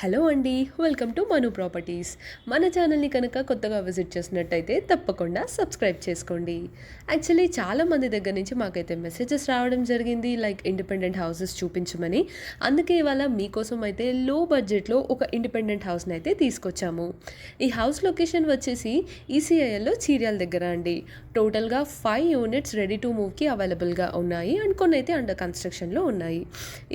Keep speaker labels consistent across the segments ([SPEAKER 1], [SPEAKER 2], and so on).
[SPEAKER 1] Hello అండి, welcome to Manu properties. మన ఛానల్ని కనుక కొత్తగా విజిట్ చేసినట్టయితే తప్పకుండా సబ్స్క్రైబ్ చేసుకోండి. యాక్చువల్లీ చాలామంది దగ్గర నుంచి మాకైతే మెసేజెస్ రావడం జరిగింది, లైక్ ఇండిపెండెంట్ హౌసెస్ చూపించమని. అందుకే ఇవాళ మీకోసం అయితే లో బడ్జెట్లో ఒక ఇండిపెండెంట్ హౌస్ని అయితే తీసుకొచ్చాము. ఈ హౌస్ లొకేషన్ వచ్చేసి ఈసీఐఎల్లో చీర్యాల దగ్గర అండి. టోటల్గా 5 యూనిట్స్ రెడీ టు మూవ్కి అవైలబుల్గా ఉన్నాయి అండ్ కొన్ని అయితే అండర్ కన్స్ట్రక్షన్లో ఉన్నాయి.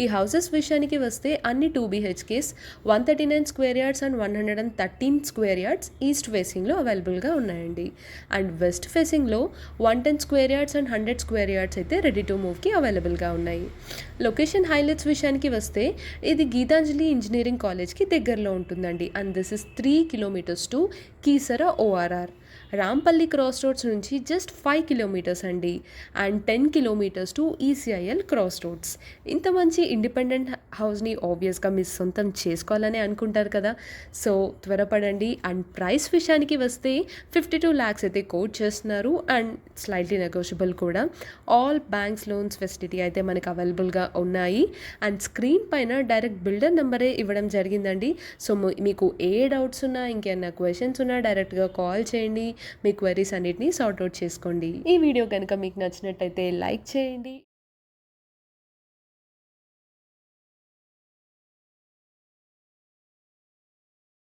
[SPEAKER 1] ఈ హౌసెస్ విషయానికి వస్తే అన్ని 2 BHKs 139 square yards and 113 square yards east ఫేసింగ్లో అవైలబుల్గా ఉన్నాయండి. అండ్ వెస్ట్ ఫేసింగ్లో 110 square yards and 100 square yards అయితే రెడీ టు మూవ్కి అవైలబుల్గా ఉన్నాయి. లొకేషన్ హైలైట్స్ విషయానికి వస్తే ఇది గీతాంజలి ఇంజనీరింగ్ కాలేజ్కి దగ్గరలో ఉంటుందండి. And this is 3 kilometres to Keesara ORR. Rampalli cross roads నుంచి జస్ట్ 5 కిలోమీటర్స్ అండి. And 10 kilometres to ECIL cross roads. ఇంత మంచి ఇండిపెండెంట్ హౌస్ని ఆబ్వియస్గా మీరు సొంతం చేసుకోవాలని అనుకుంటారు కదా. సో త్వరపడండి. అండ్ ప్రైస్ విషయానికి వస్తే 52 lakhs అయితే కోట్ చేస్తున్నారు అండ్ స్లైట్లీ నెగోషియబుల్ కూడా. ఆల్ బ్యాంక్స్ లోన్స్ ఫెసిలిటీ అయితే మనకు అవైలబుల్గా ఉన్నాయి. అండ్ స్క్రీన్ పైన డైరెక్ట్ బిల్డర్ నెంబరే ఇవ్వడం జరిగిందండి. సో మీకు ఏ డౌట్స్ ఉన్నా, ఇంకేమైనా క్వశ్చన్స్ ఉన్నా డైరెక్ట్గా కాల్ చేయండి. మీ క్వెరీస్ అన్నిటిని సార్ట్అవుట్ చేసుకోండి. ఈ వీడియో కనుక మీకు నచ్చినట్టయితే లైక్ చేయండి.